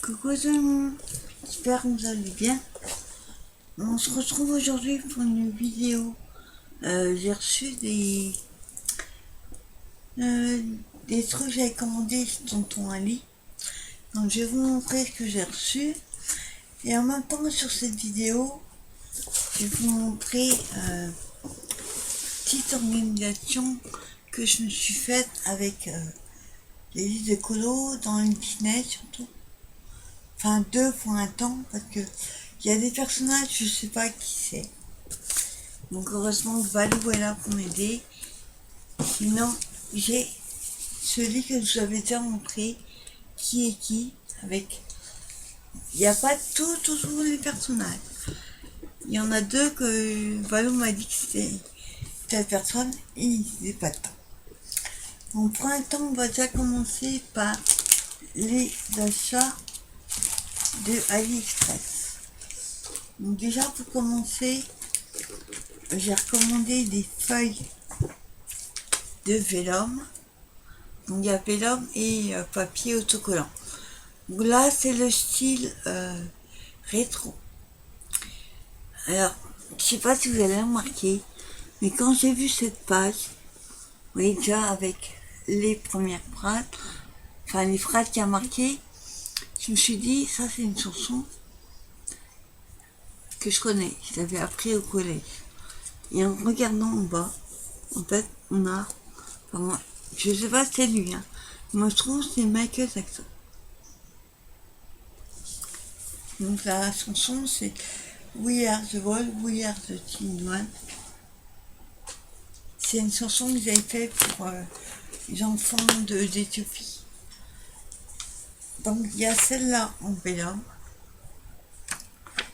Coucou tout le monde, j'espère que vous allez bien. On se retrouve aujourd'hui pour une vidéo. J'ai reçu des trucs que j'avais commandés chez Tonton Ali. Donc je vais vous montrer ce que j'ai reçu. Et en même temps sur cette vidéo, je vais vous montrer une petite organisation que je me suis faite avec les listes de colo dans une Disney surtout. Enfin deux pour un temps parce que il y a des personnages je sais pas qui c'est. Donc heureusement que Valou est là pour m'aider. Sinon j'ai celui que je vous avais déjà montré qui est qui avec. Il n'y a pas tous les personnages. Il y en a deux que Valou m'a dit que c'était telle personne et il n'est pas de temps. Donc pour un temps on va déjà commencer par les achats de AliExpress. Donc déjà pour commencer, j'ai recommandé des feuilles de vélum. Donc il y a vélum et papier autocollant. Donc là c'est le style rétro. Alors je sais pas si vous allez remarquer, mais quand j'ai vu cette page, vous voyez déjà avec les premières phrases, enfin les phrases qui a marqué, je me suis dit ça c'est une chanson que je connais, je l'avais appris au collège. Et en regardant en bas, en fait, on a, enfin, je sais pas si c'est lui, hein. Moi je trouve que c'est Michael Jackson. Donc la chanson c'est We Are the World, We Are the Teen One. C'est une chanson que j'avais faite pour les enfants d'Éthiopie. Donc il y a celle-là en vélum.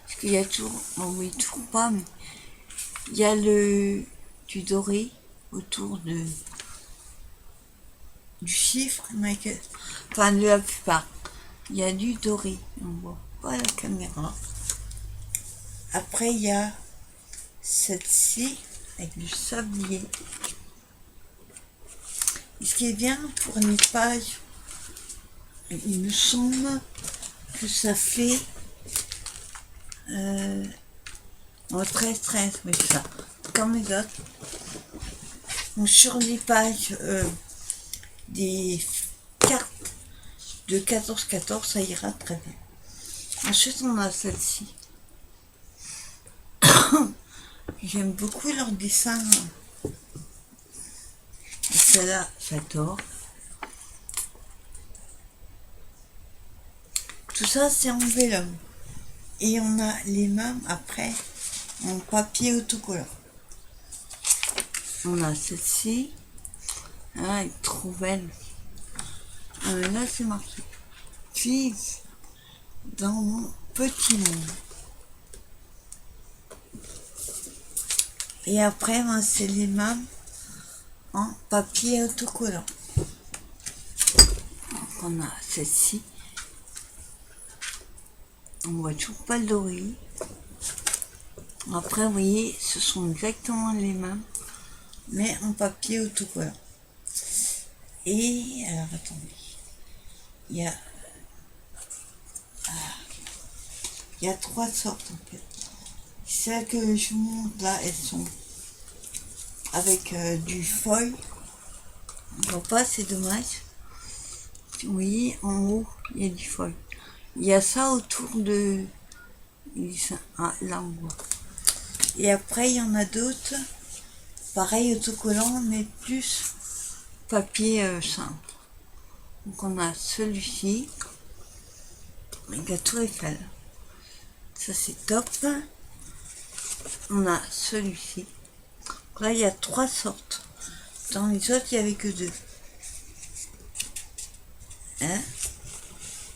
Parce qu'il y a toujours, bon oui toujours pas, mais il y a du doré autour du chiffre, Michael. Enfin de la plupart. Il y a du doré, on voit pas la caméra. Après il y a celle-ci avec du sablier. Et ce qui est bien pour les pages, il me semble que ça fait 13, mais ça, comme les autres. Donc sur les pages des cartes de 14-14, ça ira très bien. Ensuite on a celle-ci. J'aime beaucoup leur dessin. Celle-là, j'adore. Tout ça, c'est en vélum. Et on a les mêmes après en papier autocollant. On a celle-ci. Ah, elle est trop belle. Là, c'est marqué. Vive dans mon petit monde. Et après, ben, c'est les mêmes en papier autocollant. Donc, on a celle-ci. On voit toujours pas le doré. Après, vous voyez, ce sont exactement les mêmes, mais en papier autocollant. Et, alors, attendez. Il y a 3 sortes, en fait. Celles que je vous montre là, elles sont avec du foil. On voit pas, c'est dommage. Vous voyez, en haut, il y a du foil. Il y a ça autour de... Ah, là, on voit. Et après, il y en a d'autres. Pareil, autocollant, mais plus papier simple. Donc, on a celui-ci. Avec la tour Eiffel. Ça, c'est top. On a celui-ci. Là, il y a 3 sortes. Dans les autres, il n'y avait que 2. Hein?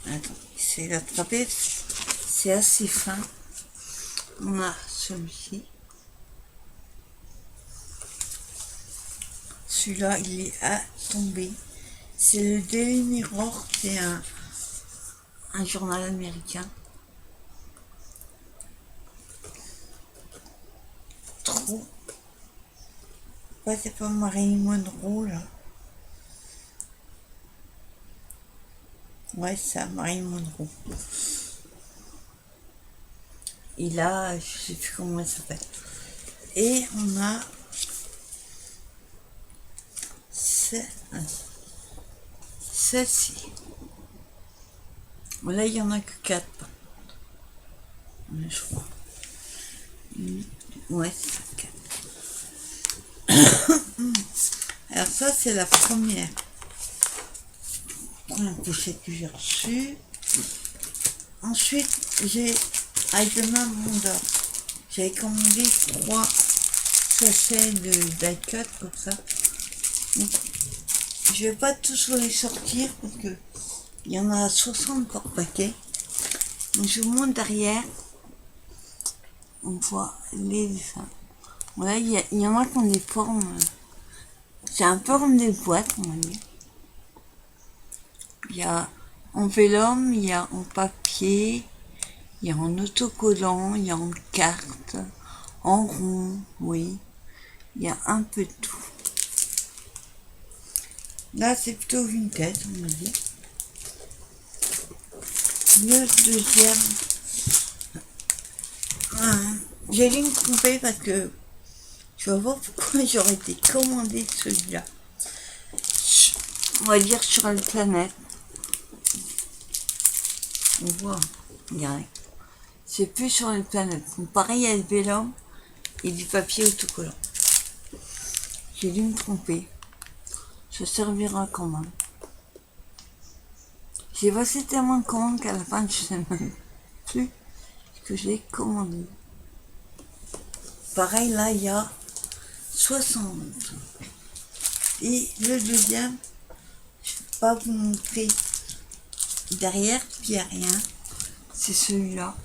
Attends, c'est l'attraper. C'est assez fin. On a celui-ci. Celui-là, il est à tomber. C'est le Daily Mirror. C'est un journal américain. Trop. Ouais, c'est pas Marilyn Monroe, là. Ouais, ça, Marilyn Monroe. Et là, je sais plus comment elle s'appelle. Et on a celle-ci. Là, il y en a que 4. Je crois. Ouais, c'est 4. Alors ça, c'est la première pochette que j'ai reçue. Ensuite, j'ai, avec le même vendeur, j'avais commandé 3 sachets de die-cut comme ça. Donc, je vais pas tous les sortir parce que il y en a 60 par paquet. Donc je vous montre derrière. On voit les dessins. Voilà, il y en a qui ont des formes. C'est un peu comme des boîtes, on va dire. Il y a en vélum, il y a en papier, il y a en autocollant, il y a en carte, en rond, oui. Il y a un peu de tout. Là, c'est plutôt vintage, on va dire. Le deuxième, j'ai dû me tromper parce que je vais voir pourquoi j'aurais été commandé celui-là. On va dire sur la planète. On voit, regardez. C'est plus sur les planètes. Donc, pareil, il y a le vélum et du papier autocollant. J'ai dû me tromper. Ça servira quand même. J'ai passé tellement de commandes qu'à la fin, je sais même plus ce que j'ai commandé. Pareil, là, il y a 60. Et le deuxième, je ne vais pas vous montrer derrière, il n'y a rien. C'est celui-là.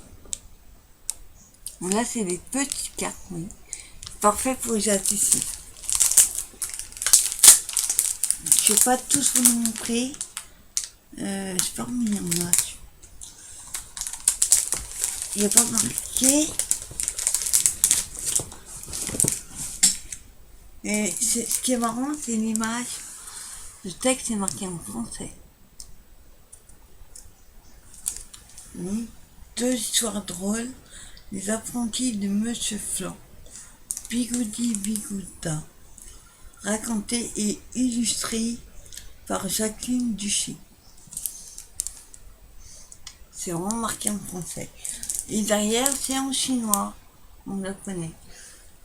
Là, c'est des petites cartes, oui. Parfait pour les artistes. Je ne vais pas tous vous montrer. Je sais pas combien il y en a. Il n'y a pas marqué. Et ce qui est marrant, c'est l'image. Le texte est marqué en français. Deux histoires drôles. Les apprentis de Monsieur Flan. Bigoudi Bigouda. Raconté et illustré par Jacqueline Duchy. C'est vraiment marqué en français. Et derrière, c'est en chinois. On le connaît.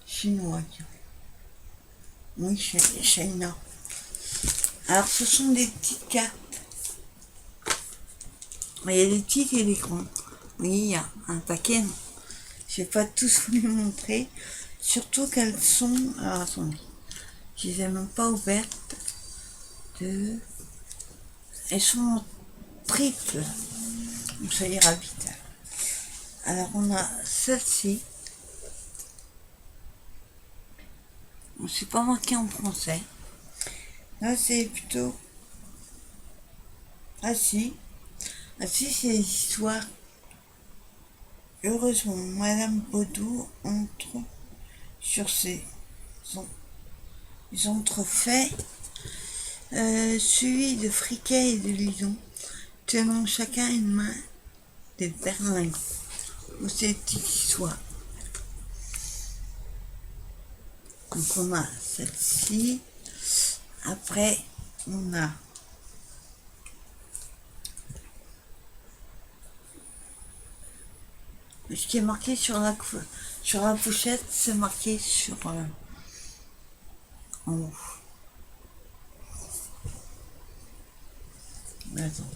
Chinois. Oui, China. Alors, ce sont des petites cartes. Il y a des petites et des grandes. Oui, il y a un paquet. Je ne vais pas tous vous les montrer. Surtout qu'elles sont... Alors, attendez. Je ne les ai même pas ouvertes. Elles sont en triple. Donc, ça ira vite. Alors, on a celle-ci. C'est pas marqué en français. Là, c'est plutôt... Ah si. Ah si, c'est les histoires. Heureusement, Madame Baudou entre sur ces entrefaits, suivis de friquet et de lison, tenant chacun une main des berlingots. Ou ces petites histoires. Donc on a celle-ci. Après, on a ce qui est marqué sur la pochette, c'est marqué sur en haut. Attends.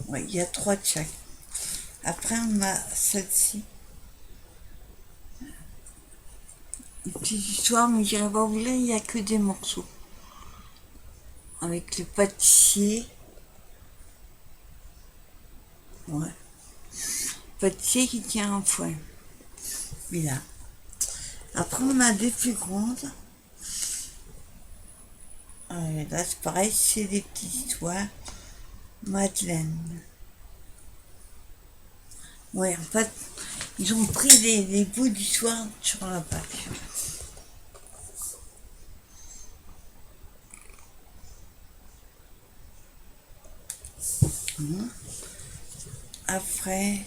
Ouais, il y a 3 de chaque. Après, on a celle-ci. Une petite histoire, mais j'irai pas vous lire, il n'y a que des morceaux. Avec le pâtissier. Ouais. Pâtissier qui tient un foin. Mais là. Après, on a des plus grandes. Là, c'est pareil, c'est des petites histoires. Madeleine. Ouais, en fait, ils ont pris des bouts d'histoire sur la page. Après,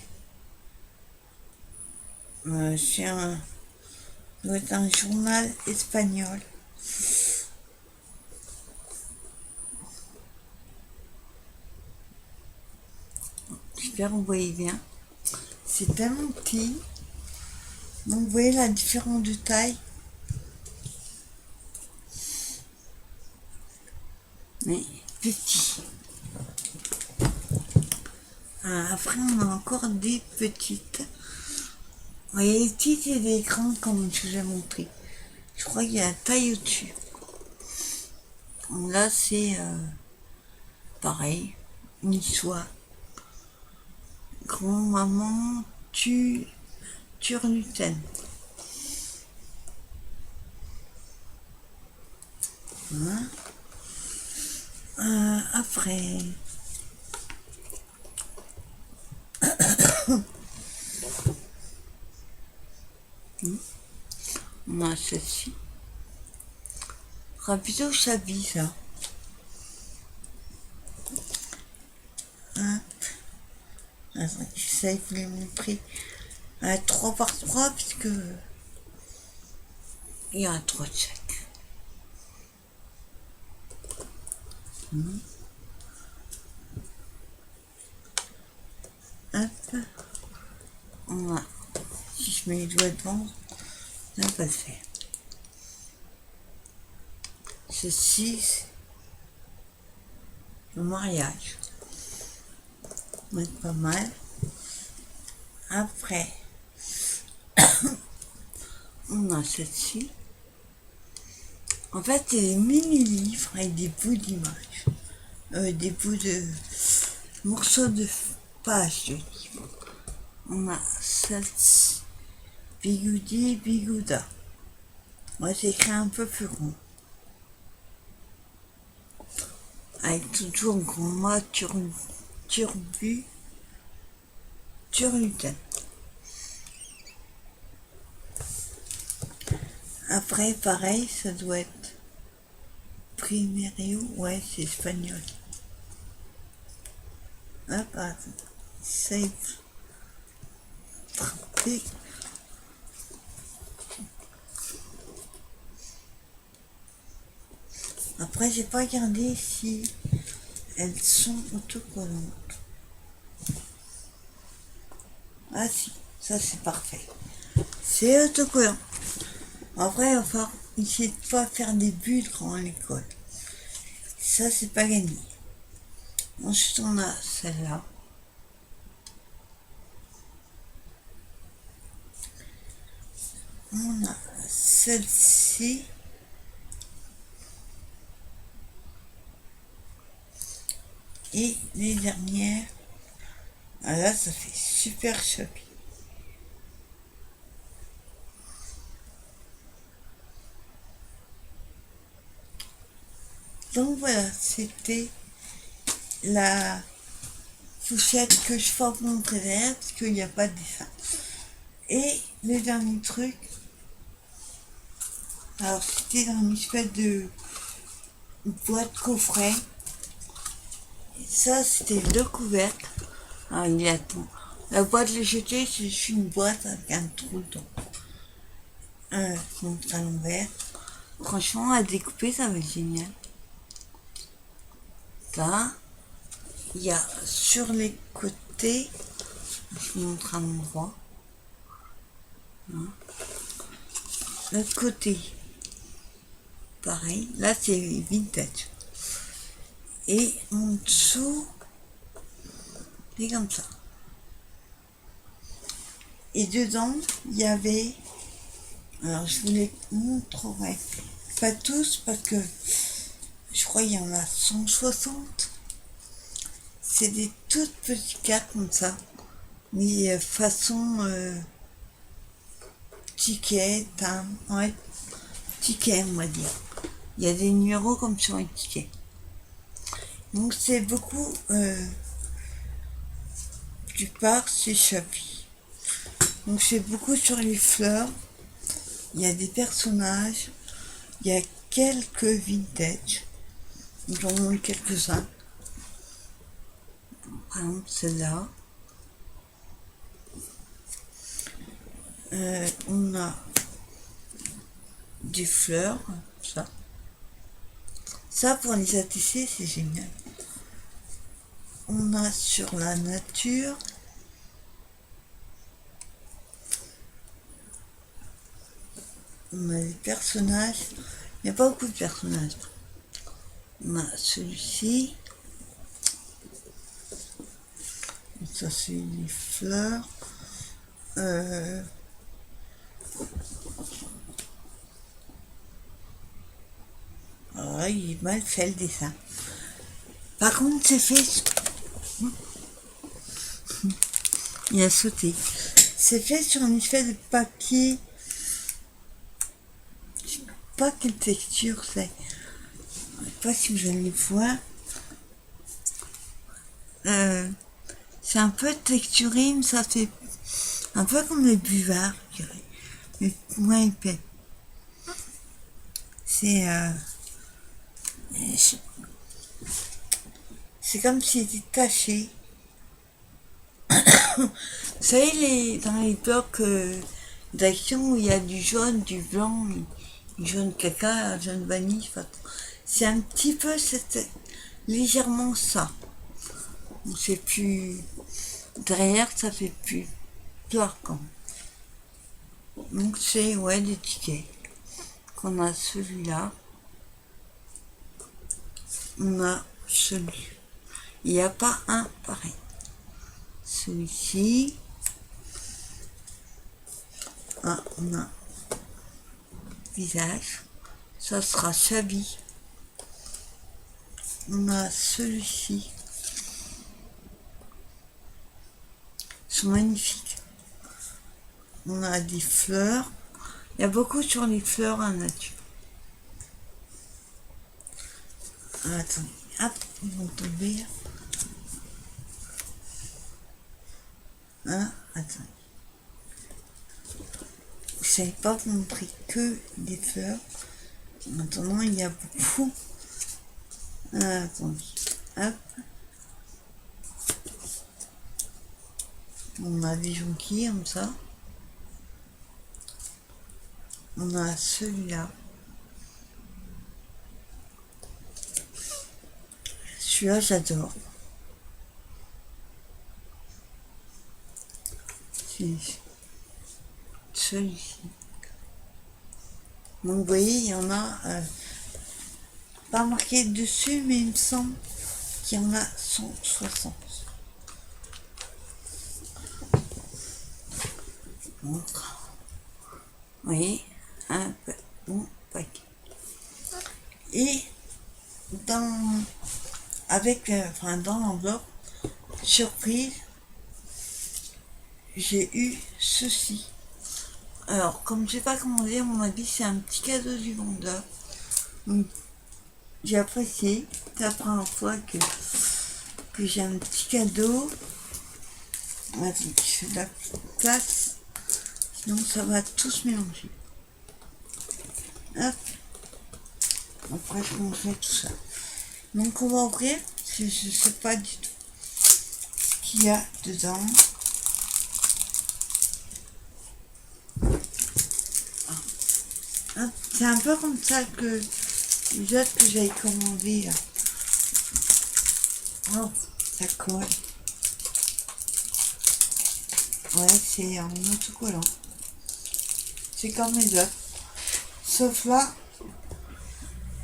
c'est doit être un journal espagnol. J'espère que vous voyez bien. C'est tellement petit. Donc vous voyez la différence de taille. Mais petit. Après on a encore des petites. Vous voyez les petites et des grandes comme je vous ai montré. Je crois qu'il y a la taille au-dessus. Là c'est pareil. Une histoire. Grand-maman turlutaine. Hein. Après, on a celle-ci. Rapido Chabi, ça. Hein. Attends, j'essaie de vous les montrer. 3 par 3 puisque il y a 3 de chaque. Hop. On a, si je mets les doigts devant, ça va pas le faire. Ceci, c'est le mariage. Ça va être pas mal. Après, on a celle-ci. En fait, c'est des mini-livres avec des bouts d'images. Des bouts de morceaux de pages de livres. On a celle-ci. Bigoudi, Bigouda. Moi, c'est écrit un peu plus rond. Avec toujours grand-mât turlutaine. Après, pareil, ça doit être Primerio, ouais, c'est espagnol. Hop, attends. Save. Trapper. Après, j'ai pas regardé si elles sont autocollantes. Ah si, ça c'est parfait. C'est autocollant. Après, il va falloir essayer de pas faire des bulles quand on les colle. Ça, c'est pas gagné. Ensuite, on a celle-là. On a celle-ci. Et les dernières. Ah là, ça fait super choqué. Donc voilà, c'était la fourchette que je vais vous montrer derrière parce qu'il n'y a pas de dessin. Et le dernier truc, alors c'était dans une espèce de boîte coffret. Et ça, c'était le couvercle. Alors il y a tout. La boîte de jeter, c'est juste une boîte avec un trou dedans. Je montre à l'envers. Franchement, à découper, ça va être génial. Là, il y a sur les côtés, je vous montre à l'endroit. L'autre côté, pareil. Là, c'est vintage. Et en dessous, c'est comme ça. Et dedans, il y avait, alors je vous les montrerai pas tous parce que je crois qu'il y en a 160. C'est des toutes petites cartes comme ça, mais façon ticket, ouais, ticket on va dire. Il y a des numéros comme sur un ticket. Donc c'est beaucoup du part c'est Chapi. Donc c'est beaucoup sur les fleurs. Il y a des personnages. Il y a quelques vintage. J'en montre quelques-uns. par exemple celle-là. On a des fleurs, ça. Ça pour les ATC, c'est génial. On a sur la nature. On a des personnages. Il n'y a pas beaucoup de personnages. On a celui-ci. Ça c'est les fleurs. Ah, il est mal fait le dessin. Par contre, c'est fait. Il a sauté. C'est fait sur une espèce de papier. Je sais pas quelle texture c'est. Je sais pas si vous allez voir. C'est un peu texturé, mais ça fait un peu comme les buvards, je dirais. Mais moins épais. C'est comme s'il était taché. Vous savez, dans les blocs d'action où il y a du jaune, du blanc, du jaune caca, du jaune vanille, c'est un petit peu légèrement ça. C'est plus derrière, ça fait plus plat quand même. Donc c'est des tickets. On a celui-là. On a celui. Il n'y a pas un pareil. Celui-ci. Ah, on a visage. Ça sera Chabi. On a celui-ci. Ils sont magnifiques. On a des fleurs. Il y a beaucoup sur les fleurs en nature. Ah, attendez. Hop, ils vont tomber. Ah, attendez. Je savais pas vous montrer que des fleurs. Maintenant, il y a beaucoup. Ah, attendez. Hop. On a des jonquilles comme ça. On a celui-là. Celui-là, j'adore. Celui-ci. Donc, vous voyez, il y en a pas marqué dessus, mais il me semble qu'il y en a 160. Montre. Vous voyez, un bon paquet. Et dans l'enveloppe, surprise, j'ai eu ceci. Alors, comme j'ai pas commandé, à mon avis, c'est un petit cadeau du vendeur. Donc, j'ai apprécié. C'est la première fois que j'ai un petit cadeau. Attends, je fais de la place. Sinon, ça va tous mélanger. Hop. Après, je montrerai tout ça. Donc, on va ouvrir. Je ne sais pas du tout ce qu'il y a dedans. C'est un peu comme ça que les autres que j'avais commandé là. Oh, ça colle. Ouais, c'est en autocollant. C'est comme les autres. Sauf là,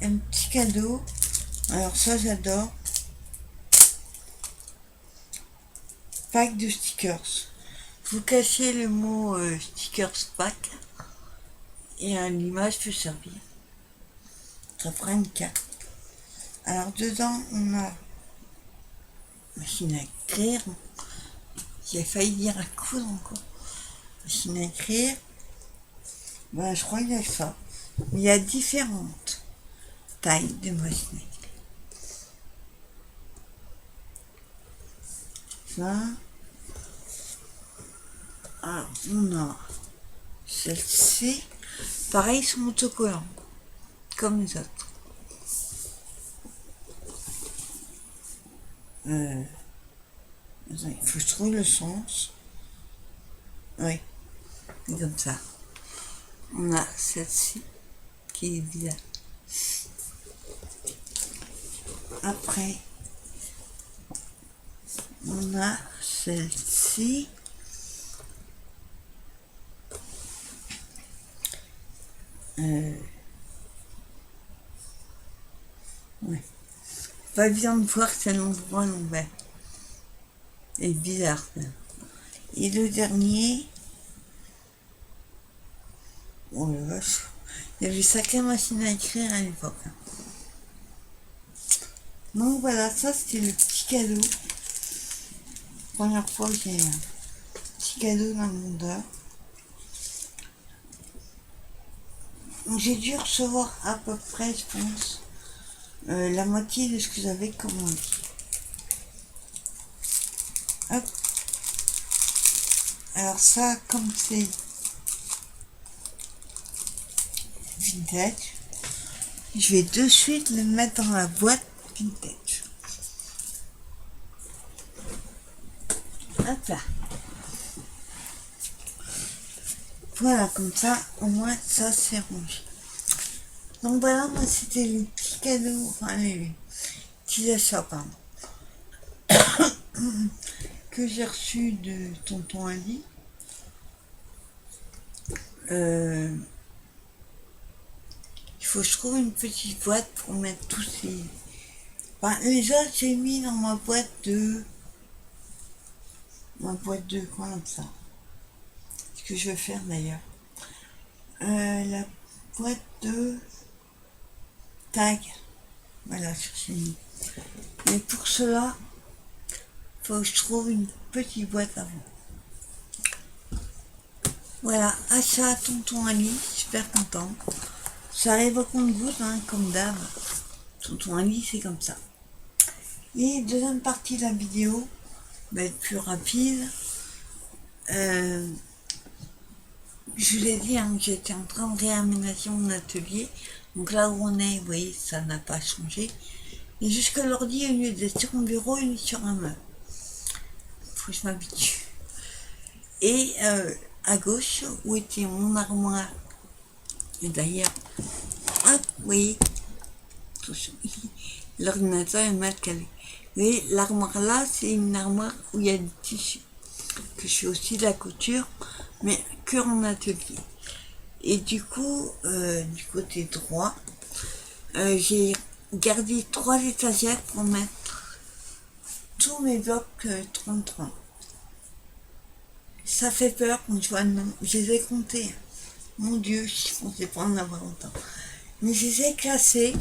un petit cadeau. Alors ça, j'adore. Pack de stickers. Vous cachez le mot stickers pack. Et l'image peut servir. Ça fera une carte. Alors dedans, on a machine à écrire. J'ai failli dire à coudre encore. Machine à écrire. Ben, je crois qu'il y a ça. Mais il y a différentes tailles de machine à écrire. Ça. Alors, on a celle-ci. Pareil, ils sont autocollants. Comme les autres. Attends, il faut que je trouve le sens. Oui, c'est comme ça. On a celle-ci qui est bizarre. Après, on a celle-ci. Ouais. Pas bien de voir c'est l'endroit l'envers. C'est bizarre. Ça. Et le dernier. Oh la vache. Il y avait sacrée machine à écrire à l'époque. Donc voilà, ça c'était le petit cadeau. Première fois que j'ai un petit cadeau dans mon dos. Donc j'ai dû recevoir à peu près, je pense, la moitié de ce que j'avais commandé. Hop. Alors ça, comme c'est vintage, je vais de suite le mettre dans la boîte vintage. Hop là. Voilà, comme ça, au moins, ça c'est rangé. Donc voilà, moi c'était les petits cadeaux, enfin les petits achats, pardon, que j'ai reçus de tonton Ali. Il faut que je trouve une petite boîte pour mettre tous ces... Enfin, les autres, j'ai mis dans ma boîte de... quoi comme ça. Ce que je vais faire d'ailleurs. La boîte de... Tag. Voilà, sur ces mis. Mais pour cela, il faut que je trouve une petite boîte avant. Voilà, achat tonton Ali, super content. Ça arrive au compte-gouttes, hein, comme d'hab. Tonton Ali, c'est comme ça. Et deuxième partie de la vidéo va être plus rapide. Je vous l'ai dit, hein, j'étais en train de réaménager mon atelier. Donc là où on est, vous voyez, ça n'a pas changé. Et jusque l'ordi, au lieu d'être sur mon bureau, il est sur un meuble. Faut que je m'habitue. Et à gauche, où était mon armoire, et d'ailleurs, hop, vous voyez, l'ordinateur est mal calé. Vous voyez, l'armoire là, c'est une armoire où il y a du tissu. Que je fais aussi de la couture, mais que en atelier. Et du coup, du côté droit, j'ai gardé 3 étagères pour mettre tous mes blocs 33. Ça fait peur quand je vois le nombre. Je les ai comptés. Mon Dieu, je pensais pas en avoir autant. Mais je les ai classés.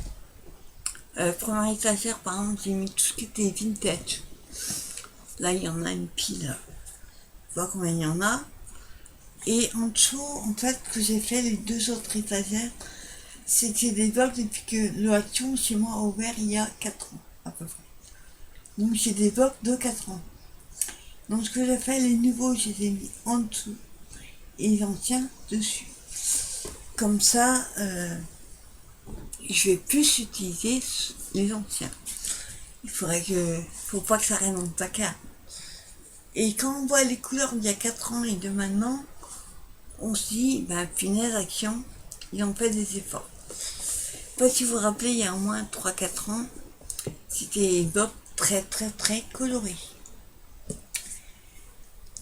Première étagère, par exemple, j'ai mis tout ce qui était vintage. Là, il y en a une pile. Je vois combien il y en a. Et en dessous, en fait, que j'ai fait les 2 autres étagères, c'était des blocs depuis que le Action chez moi a ouvert il y a 4 ans, à peu près. Donc j'ai des blocs de 4 ans. Donc ce que j'ai fait, les nouveaux, je les ai mis en dessous et les anciens dessus. Comme ça, je vais plus utiliser les anciens. Faut pas que ça reste dans le placard. Et quand on voit les couleurs d'il y a 4 ans et de maintenant, on se dit, ben punaise, Action, ils ont fait des efforts. Je sais pas si vous vous rappelez, il y a au moins 3-4 ans, c'était des blocs très colorés.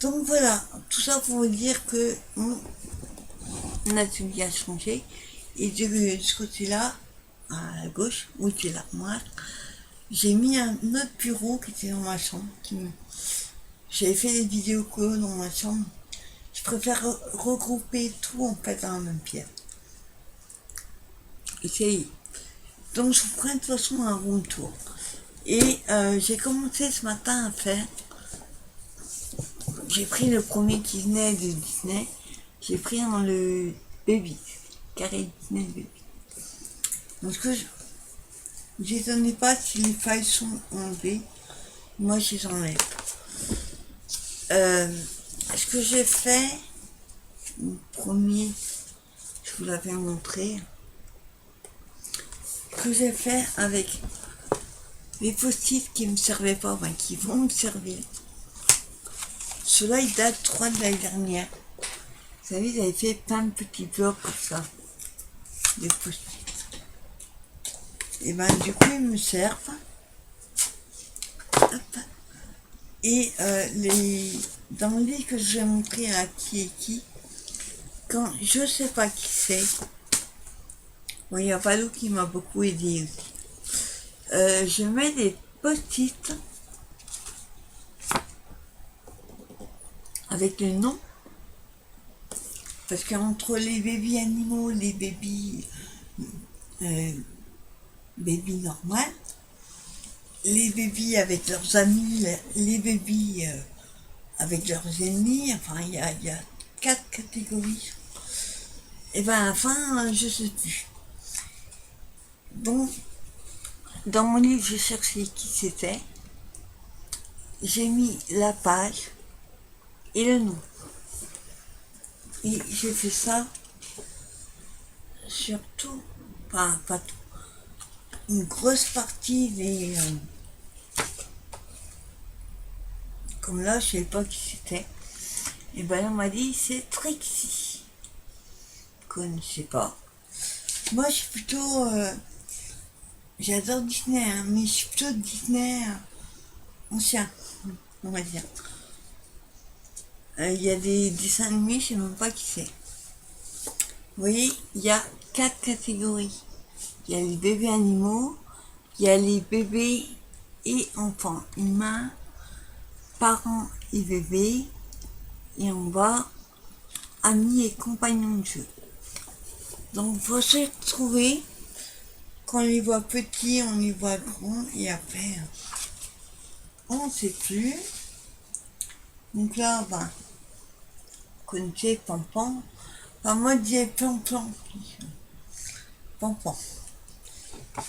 Donc voilà, tout ça pour vous dire que mon atelier a changé. Et de ce côté-là, à gauche, où était l'armoire, j'ai mis un autre bureau qui était dans ma chambre. J'avais fait des vidéos colo dans ma chambre. Je préfère regrouper tout en fait dans la même pièce. Et c'est... Donc je vous ferai de toute façon un rond tour. Et j'ai commencé ce matin à faire... J'ai pris le premier qui venait de Disney. J'ai pris dans le Baby. Carré Disney Baby. Donc ce que je... J'étonnais pas si les failles sont enlevées. Moi je les enlève. Ce que j'ai fait... Le premier... Je vous l'avais montré. Ce que j'ai fait avec les post-it qui me servaient pas, enfin qui vont me servir. Ceux-là, ils datent 3 de l'année dernière. Vous savez, j'avais fait plein de petits blocs comme ça. Des post-it. Et ben, du coup, ils me servent. Hop. Et dans le livre que je vais montrer à qui est qui, quand je sais pas qui c'est, bon, il y a Valou qui m'a beaucoup aidé aussi. Je mets des post-it avec le nom, parce qu'entre les bébés animaux, les bébés normales, les bébés avec leurs amis, les bébés avec leurs ennemis, enfin il y a 4 catégories. Et ben enfin, je sais plus. Donc, dans mon livre, j'ai cherché qui c'était. J'ai mis la page et le nom. Et j'ai fait ça sur tout, enfin pas tout, une grosse partie des... comme là, je sais pas qui c'était. Et ben on m'a dit, c'est Trixie. Je connaissais pas. Moi, je suis plutôt... j'adore Disney, hein, mais je suis plutôt Disney ancien, on va dire. Il y a des dessins animés, je sais même pas qui c'est. Vous voyez, il y a 4 catégories. Il y a les bébés animaux, il y a les bébés et enfants humains, parents et bébés, et en bas, amis et compagnons de jeu. Donc, faut se retrouver. Quand on les voit petits, on les voit grands, et après, on ne sait plus. Donc là, ben, vous connaissez Pampan. Enfin, moi, je dis Pampan. Pampan.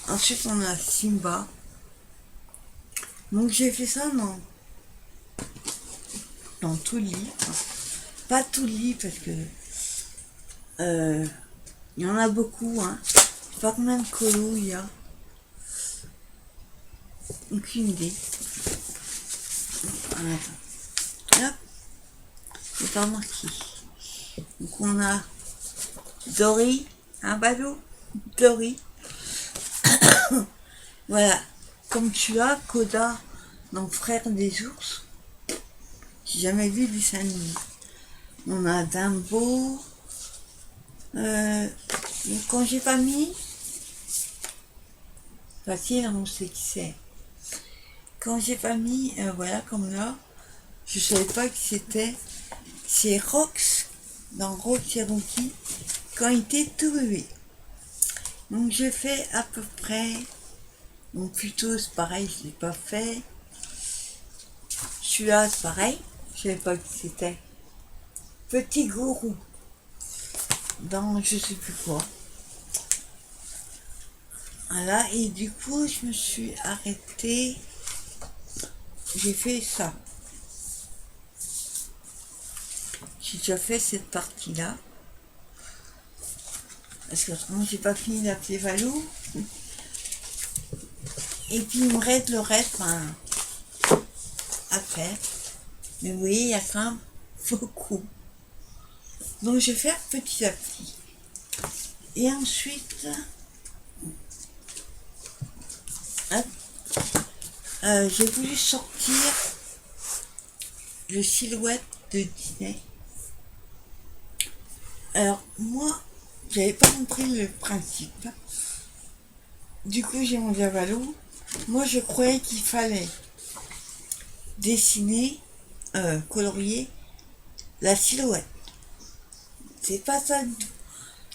Ensuite, on a Simba. Donc, j'ai fait ça dans tout le livre. Pas tout le livre, parce que il y en a beaucoup, hein. Je sais pas combien de colos il y a. Aucune idée. Attends. Hop. C'est pas marqué. Donc on a Dory, un ballot, Dory. Voilà. Comme tu as Koda dans Frère des ours. J'ai jamais vu des dessins animés. On a Dumbo. Quand j'ai pas mis, facile, on sait qui c'est. Quand j'ai pas mis, voilà, comme là, je savais pas qui c'était. C'est Rox, dans Rox et Rocky, quand il était tout bébé. Donc je fais à peu près, donc plutôt c'est pareil, je l'ai pas fait. Celui-là c'est pareil, je savais pas qui c'était. Petit gourou, dans je sais plus quoi. Voilà, et du coup je me suis arrêtée, j'ai fait ça. J'ai déjà fait cette partie-là. Parce que autrement j'ai pas fini d'appeler Valou. Et puis il me reste le reste à faire. Mais vous voyez, il y a quand même beaucoup. Donc je vais faire petit à petit. Et ensuite, j'ai voulu sortir le silhouette de Disney. Alors moi, j'avais pas compris le principe. Du coup, j'ai demandé à Valou. Moi, je croyais qu'il fallait dessiner, colorier la silhouette. C'est pas ça du tout.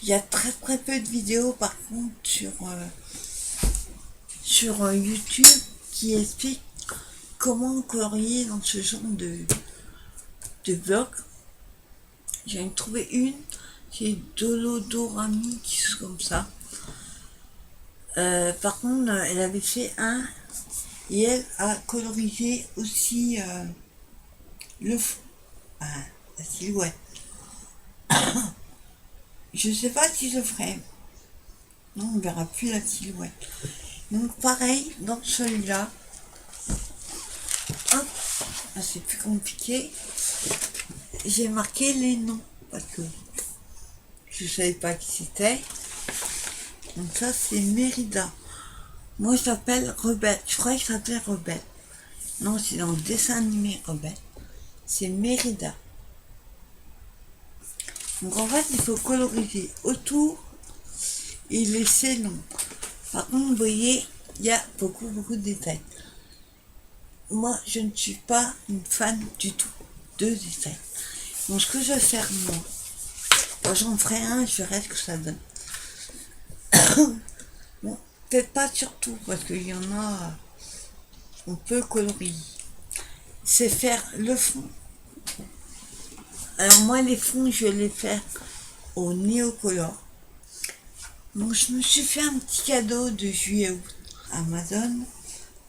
Il y a très très peu de vidéos par contre sur YouTube qui expliquent comment colorier dans ce genre de bloc. J'en ai trouvé une, c'est Dolodorami, qui est comme ça. Par contre, elle avait fait un et elle a colorisé aussi le fond, la silhouette. Je sais pas si je ferai. Non, on verra plus la silhouette. Donc pareil, dans celui-là, c'est plus compliqué. j'ai marqué les noms parce que je savais pas qui c'était. Donc ça c'est Mérida. Moi je l'appelle Rebelle. Je croyais que ça s'appelait Rebelle. Non, c'est dans le dessin animé Rebelle. C'est Mérida. Donc en fait il faut coloriser autour et laisser long. Par contre vous voyez, il y a beaucoup de détails. Moi je ne suis pas une fan du tout de détails. Donc ce que je vais faire moi, quand j'en ferai un, je verrai ce que ça donne. Bon, peut-être pas surtout, parce qu'il y en a, on peut colorier. C'est faire le fond. Alors moi, les fonds, je vais les faire au néocolor. Donc je me suis fait un petit cadeau de juillet-août Amazon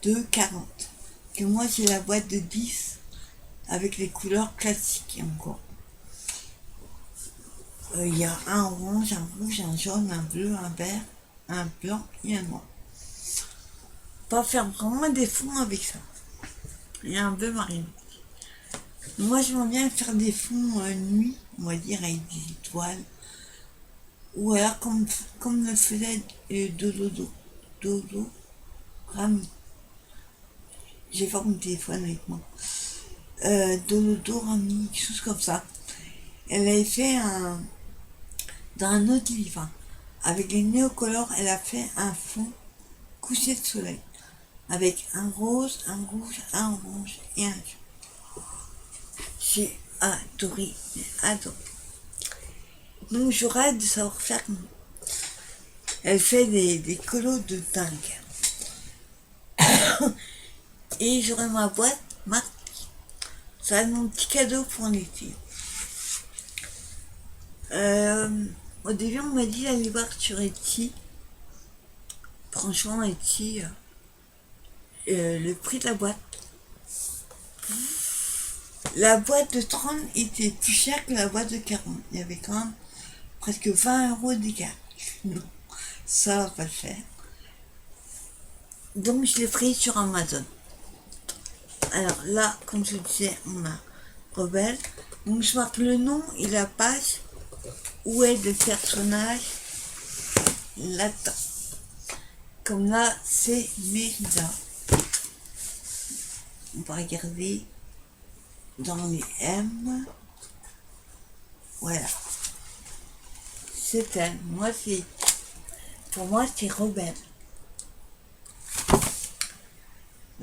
de 40. Que moi, j'ai la boîte de 10 avec les couleurs classiques encore. Il y a un orange, un rouge, un jaune, un bleu, un vert, un blanc et un noir. Pas faire vraiment des fonds avec ça. Et un bleu marine. Moi, j'aime bien faire des fonds nuit, on va dire, avec des étoiles. Ou alors comme le faisait Dodo Rami. J'ai pas mon téléphone avec moi. Dodo Rami, quelque chose comme ça. Elle avait fait dans un autre livre, hein. Avec les néocolores, elle a fait un fond coucher de soleil. Avec un rose, un rouge, un orange et un jaune. J'ai adoré. Donc j'aurais de savoir faire. Elle fait des colos de dingue. Et j'aurai ma boîte marque. Ça va être mon petit cadeau pour l'été. Au début on m'a dit d'aller voir sur Etsy. Franchement Etsy, le prix de la boîte. La boîte de 30 était plus chère que la boîte de 40. Il y avait quand même presque 20 € d'écart. Non, ça va pas le faire. Donc je l'ai pris sur Amazon. Alors là, comme je disais, on a Rebelle. Donc je marque le nom et la page où est le personnage latin. Comme là, c'est Mérida. On va regarder dans les M. Voilà. C'est elle. Pour moi, c'est Rebelle.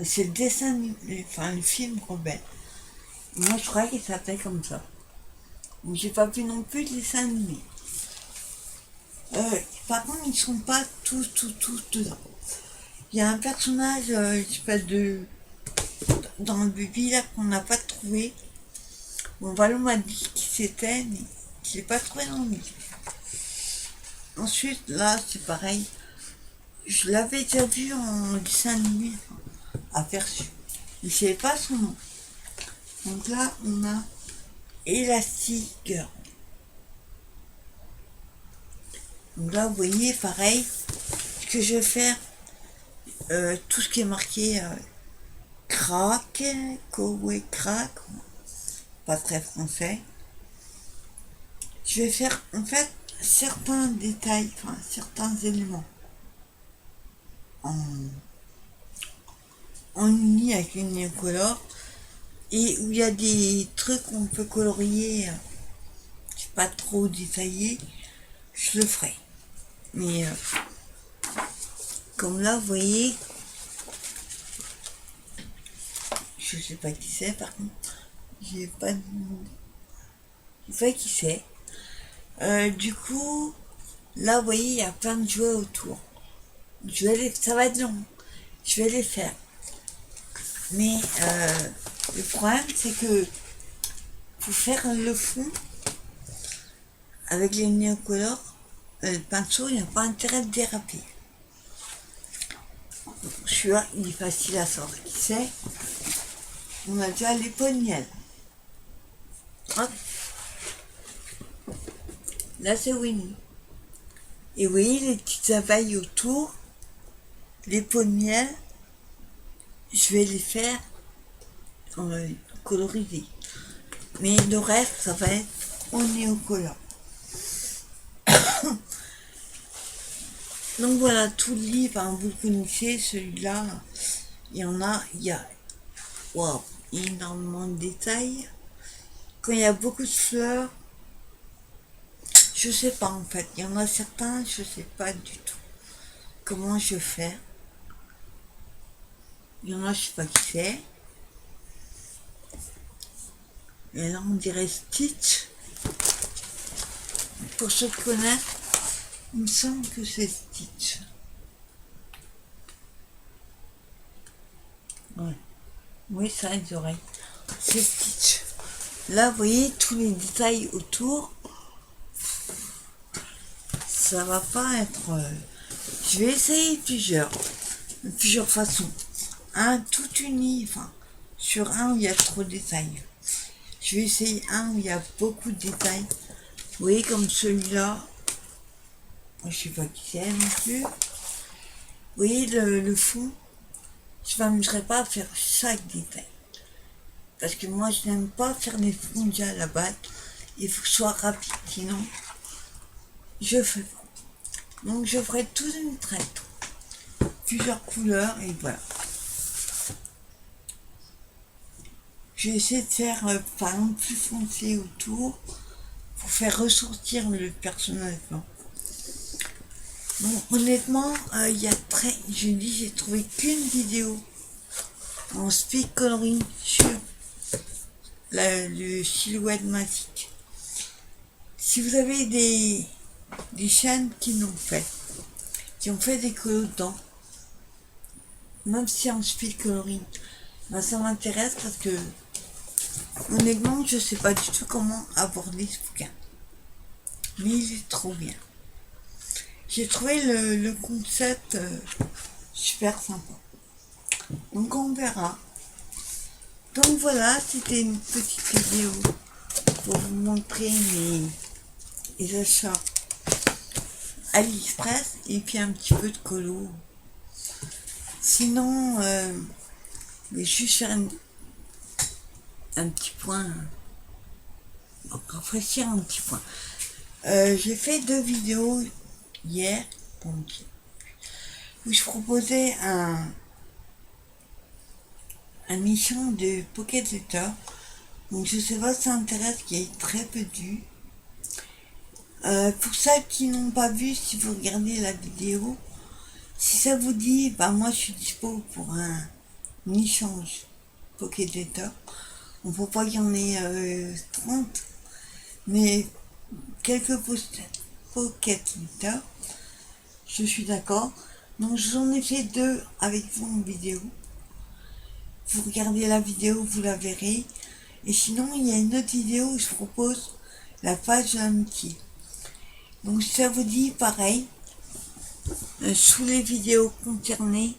C'est le dessin, le film Rebelle. Moi, je croyais qu'il s'appelait comme ça. Donc, j'ai pas vu non plus le dessin animé. Par contre, ils sont pas tous dedans. Il y a un personnage, dans le bébé là qu'on n'a pas trouvé. Bon, Valou m'a dit qui c'était, mais je l'ai pas trouvé dans le livre. Ensuite, là, c'est pareil. Je l'avais déjà vu en dessin animé, aperçu. Je ne savais pas son nom. Donc là, on a Elastic Girl. Donc là, vous voyez, pareil, ce que je vais faire, tout ce qui est marqué crack, Kowe crack, pas très français. Je vais faire, en fait, certains détails, certains éléments en uni avec une néocolore, et où il y a des trucs qu'on peut colorier, pas trop détaillé, je le ferai. Mais comme là, vous voyez, je sais pas qui c'est par contre, j'ai pas demandé. Je sais qui c'est. Du coup, là, vous voyez, il y a plein de jouets autour. Ça va être long. Je vais les faire. Mais le problème, c'est que pour faire le fond, avec les néocolores, le pinceau, il n'y a pas intérêt de déraper. Celui-là, il est facile à sortir. C'est, on a déjà les poignelles. Hop. Là, c'est Winnie. Et vous voyez les petites abeilles autour, les pots de miel, je vais les faire coloriser. Mais le reste, ça va être au néocollant. Donc voilà, tout le livre, hein, vous le connaissez, celui-là, il y a wow, énormément de détails. Quand il y a beaucoup de fleurs, je sais pas en fait, il y en a certains, je sais pas du tout comment je fais. Il y en a, je sais pas qui c'est. Et là, on dirait Stitch. Pour ceux qui connaissent, il me semble que c'est Stitch. Ouais. Oui, ça a des oreilles. C'est Stitch. Là, vous voyez tous les détails autour. Ça va pas être... Je vais essayer plusieurs façons. Un tout uni, enfin, sur un où il y a trop de détails. Je vais essayer un où il y a beaucoup de détails. Vous voyez comme celui-là. Je sais pas qui c'est non plus. Vous voyez le fond. Je ne m'amuserai pas à faire chaque détail. Parce que moi, je n'aime pas faire des fonds déjà à la base. Il faut que ce soit rapide, sinon, je fais pas. Donc, je ferai tout d'une traite. Plusieurs couleurs, et voilà. Je vais essayer de faire, par exemple, plus foncé autour, pour faire ressortir le personnage blanc. Bon, honnêtement, j'ai trouvé qu'une vidéo en speed coloring sur le silhouette magique. Si vous avez des chaînes qui ont fait des colos dedans, même si en speed coloring, ben ça m'intéresse parce que honnêtement, je sais pas du tout comment aborder ce bouquin. Mais il est trop bien. J'ai trouvé le concept super sympa. Donc on verra. Donc voilà, c'était une petite vidéo pour vous montrer mes achats AliExpress et puis un petit peu de colo. Sinon, je vais juste faire un petit point, rafraîchir un petit point. J'ai fait 2 vidéos hier, donc, où je proposais un mission de Pocket Letter. Donc je sais pas si ça intéresse, qu'il y ait très peu de vues. Pour ceux qui n'ont pas vu, si vous regardez la vidéo, si ça vous dit, bah moi je suis dispo pour un échange Pocket Letter. On ne peut pas qu'il y en ait 30, mais quelques Pocket Letter, je suis d'accord. Donc j'en ai fait 2 avec vous en vidéo. Vous regardez la vidéo, vous la verrez. Et sinon, il y a une autre vidéo où je propose la page de l'amitié. Donc si ça vous dit, pareil, sous les vidéos concernées,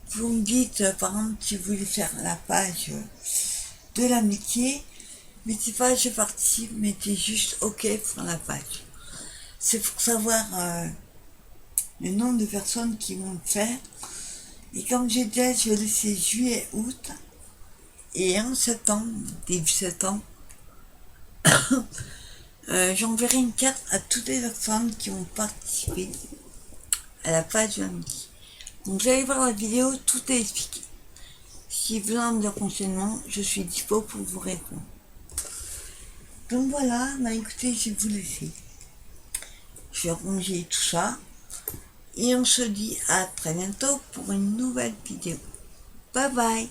vous me dites, par exemple, si vous voulez faire la page de l'amitié, mettez pas je participe, mettez juste OK pour la page. C'est pour savoir le nombre de personnes qui vont le faire. Et comme j'ai dit, je vais laisser juillet, août, et en septembre, début septembre, j'enverrai une carte à toutes les personnes qui ont participé à la page de l'amitié. Donc vous allez voir la vidéo, tout est expliqué. Si vous avez besoin de renseignements, je suis dispo pour vous répondre. Donc voilà, bah écoutez, je vais vous laisser. Je vais ranger tout ça. Et on se dit à très bientôt pour une nouvelle vidéo. Bye bye.